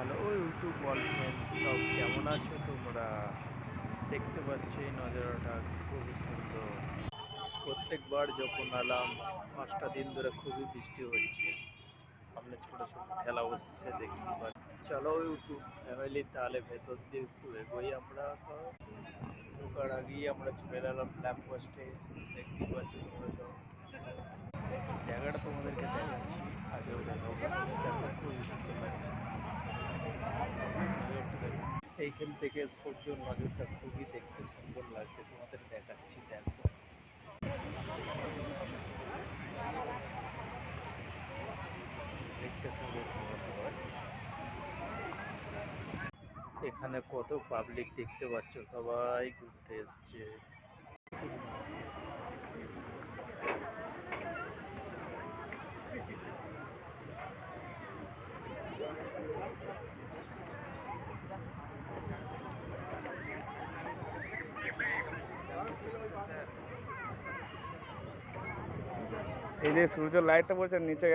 Hello YouTube বলফ্রেন্ড সব কেমন আছো তোমরা? দেখতে পাচ্ছ এই নজারাটা খুবই সুন্দর। প্রত্যেকবার যখন এলাম 5টা দিন ধরে খুবই বৃষ্টি হচ্ছে। সামনে ছোট ছোট ঠেলা বসছে দেখতে পাচ্ছি। চলো ইউটিউব ফ্যামিলি তাহলে ভেতর দিয়ে একটু এগোই আমরা সব। ঢোকার আগেই আমরা চলে এলাম ল্যাম্প পোস্টে। দেখতে পাচ্ছ তোমরা সব। জায়গাটা তোমাদেরকে দেখাচ্ছি, আগেও দেখাবো। দেখো খুবই সুন্দর লাগছে। এইখান থেকে সূর্যর নজরটা খুবই দেখতে সুন্দর লাগছে, তোমাদের দেখাচ্ছি। দেখো দেখতে থাকো তোমরা সবাই। এখানে কত পাবলিক দেখতে পাচ্ছ, সবাই ঘুরতে এসছে। এই যে সূর্য লাইটটা পড়ছে নিচে।